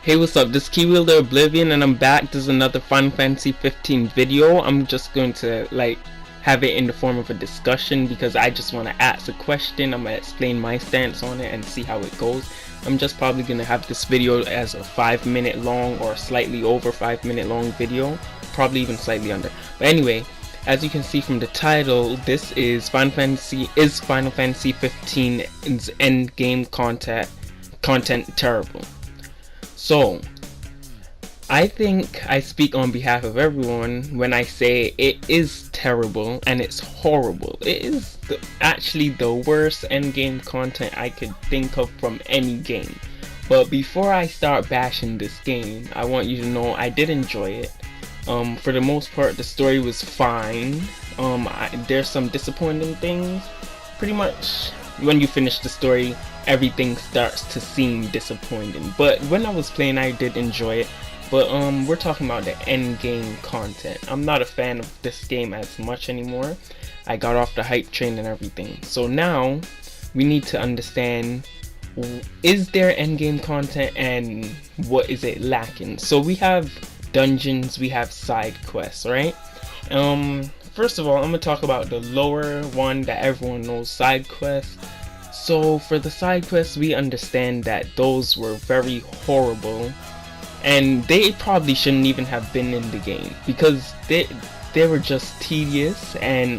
Hey, what's up? This is Keywielder Oblivion, and I'm back. This is another Final Fantasy 15 video. I'm just going to have it in the form of a discussion because I just want to ask a question. I'm going to explain my stance on it and see how it goes. I'm just probably going to have this video as a 5-minute long or slightly over 5-minute long video, probably even slightly under. But anyway, as you can see from the title, this is Final Fantasy 15's end game content terrible. So, I think I speak on behalf of everyone when I say it is terrible and it's horrible. It is actually the worst endgame content I could think of from any game. But before I start bashing this game, I want you to know I did enjoy it. For the most part, the story was fine. There's some disappointing things. Pretty much when you finish the story, everything starts to seem disappointing. But when I was playing, I did enjoy it. But we're talking about the end game content. I'm not a fan of this game as much anymore. I got off the hype train and everything. So now we need to understand, is there end game content and what is it lacking? So we have dungeons, we have side quests, right? First of all, I'm gonna talk about the lower one that everyone knows, side quests. So for the side quests, we understand that those were very horrible, and they probably shouldn't even have been in the game because they were just tedious, and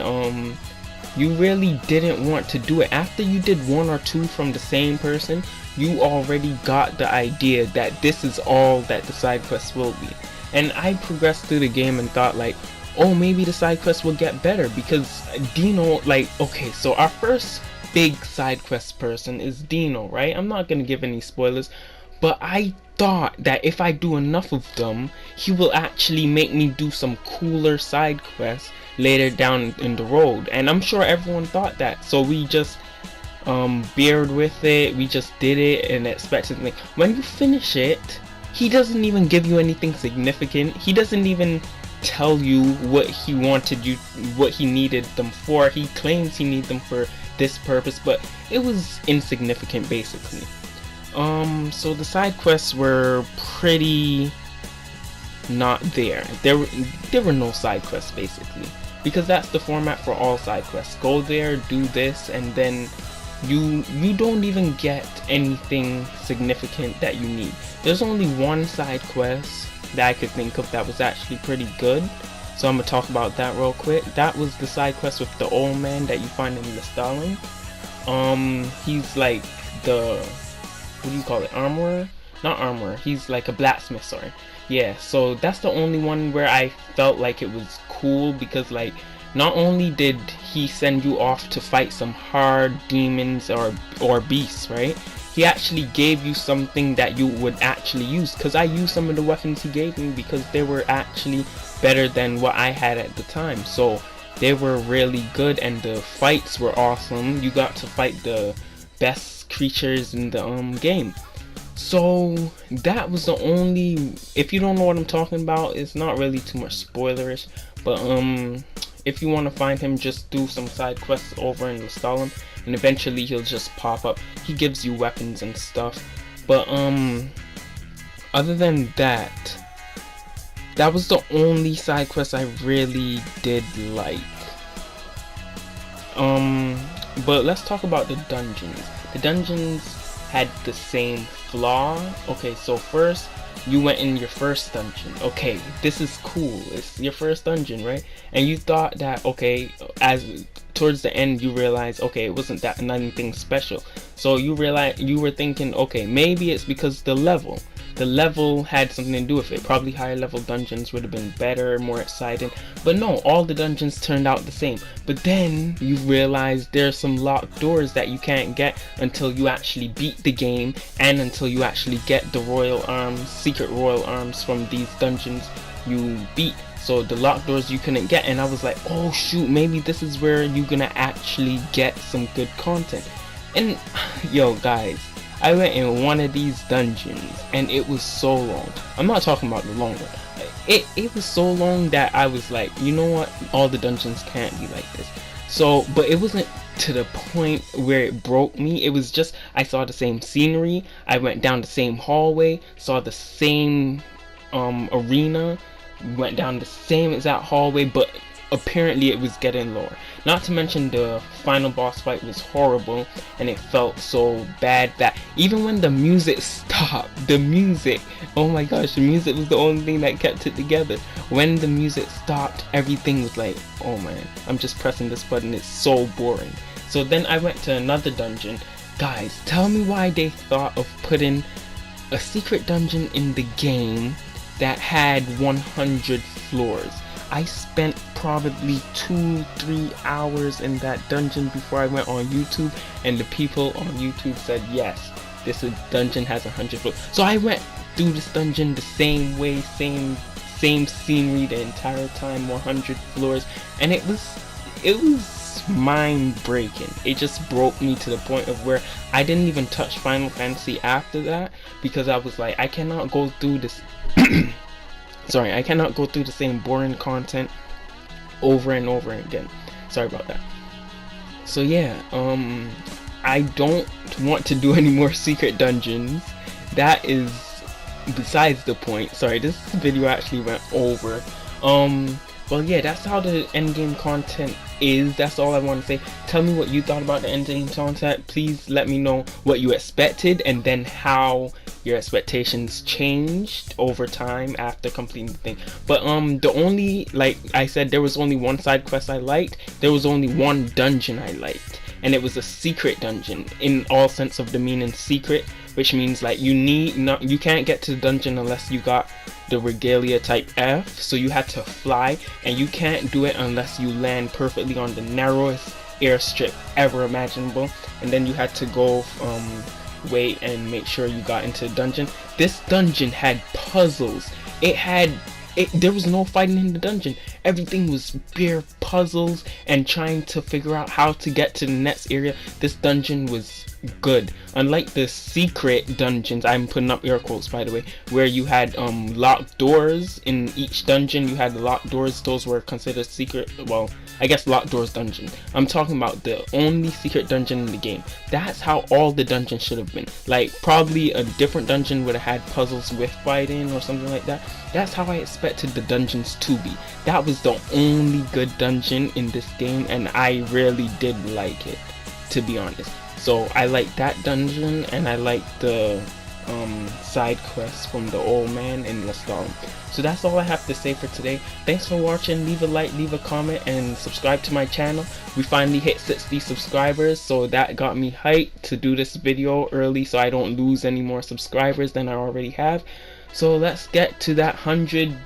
you really didn't want to do it. After you did one or two from the same person, you already got the idea that this is all that the side quests will be. And I progressed through the game and thought like, oh, maybe the side quests will get better because Dino, okay, so our first big side quest person is Dino, right? I'm not gonna give any spoilers, but I thought that if I do enough of them, he will actually make me do some cooler side quests later down in the road, and I'm sure everyone thought that. So we just bared with it, we just did it and expected something. When you finish it, he doesn't even give you anything significant. He doesn't even tell you what he wanted you, what he needed them for. He claims he needs them for this purpose, but it was insignificant basically. So the side quests were pretty not there. There were no side quests basically, because that's the format for all side quests. Go there, do this, and then you don't even get anything significant that you need. There's only one side quest that I could think of that was actually pretty good, so I'm gonna talk about that real quick. That was the side quest with the old man that you find in the Stalin. He's like the, what do you call it, armorer? Not armorer, he's like a blacksmith, sorry. Yeah, so that's the only one where I felt like it was cool, because like, not only did he send you off to fight some hard demons or beasts, right? He actually gave you something that you would actually use, because I used some of the weapons he gave me because they were actually better than what I had at the time. So they were really good and the fights were awesome. You got to fight the best creatures in the game. So that was the only, if you don't know what I'm talking about, it's not really too much spoilerish, but if you want to find him, just do some side quests over in Lestalem, and eventually he'll just pop up. He gives you weapons and stuff. But other than that, that was the only side quest I really did like. But let's talk about the dungeons. The dungeons had the same flaw. Okay, so first you went in your first dungeon. Okay, this is cool. It's your first dungeon, right? And you thought that, okay, as towards the end you realize, okay, it wasn't that anything special. So you were thinking, okay, maybe it's because the level had something to do with it. Probably higher level dungeons would have been better, more exciting. But no, all the dungeons turned out the same. But then you realize there's some locked doors that you can't get until you actually beat the game, and until you actually get the royal arms, secret royal arms from these dungeons you beat. So the locked doors you couldn't get, and I was like, oh shoot, maybe this is where you're gonna actually get some good content. And yo guys, I went in one of these dungeons and it was so long. I'm not talking about the long one. It was so long that I was like, you know what, all the dungeons can't be like this. So, but it wasn't to the point where it broke me. It was just, I saw the same scenery, I went down the same hallway, saw the same arena, went down the same exact hallway, but apparently it was getting lower. Not to mention the final boss fight was horrible, and it felt so bad that even when the music stopped, the music, oh my gosh, the music was the only thing that kept it together. When the music stopped, everything was like, oh man, I'm just pressing this button, it's so boring. So then I went to another dungeon. Guys, tell me why they thought of putting a secret dungeon in the game that had 100 floors. I spent probably 2-3 hours in that dungeon before I went on YouTube, and the people on YouTube said yes, this dungeon has 100 floors. So I went through this dungeon the same way, same scenery the entire time, 100 floors, and it was mind breaking. It just broke me to the point of where I didn't even touch Final Fantasy after that, because I was like, I cannot go through this sorry, I cannot go through the same boring content over and over again. Sorry about that. So yeah, I don't want to do any more secret dungeons. That is besides the point. Sorry, this video actually went over. Well, yeah, that's how the endgame content is. That's all I want to say. Tell me what you thought about the endgame content. Please let me know what you expected, and then how your expectations changed over time after completing the thing. But the only, like I said, there was only one side quest I liked. There was only one dungeon I liked, and it was a secret dungeon, in all sense of the meaning secret, which means like you can't get to the dungeon unless you got the regalia type F, so you had to fly, and you can't do it unless you land perfectly on the narrowest airstrip ever imaginable, and then you had to go wait and make sure you got into the dungeon. This dungeon had puzzles. There was no fighting in the dungeon. Everything was bare puzzles and trying to figure out how to get to the next area. This dungeon was good. Unlike the secret dungeons, I'm putting up air quotes by the way, where you had locked doors in each dungeon. You had locked doors. Those were considered secret. Well, I guess locked doors dungeon. I'm talking about the only secret dungeon in the game. That's how all the dungeons should have been. Like, probably a different dungeon would have had puzzles with fighting or something like that. That's how I expected the dungeons to be. That was the only good dungeon in this game, and I really did like it, to be honest. So I like that dungeon, and I like the side quests from the old man in Lestalem. So that's all I have to say for today. Thanks for watching. Leave a like, leave a comment, and subscribe to my channel. We finally hit 60 subscribers, so that got me hyped to do this video early so I don't lose any more subscribers than I already have. So let's get to that 100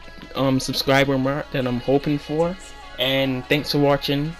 subscriber mark that I'm hoping for. And thanks for watching.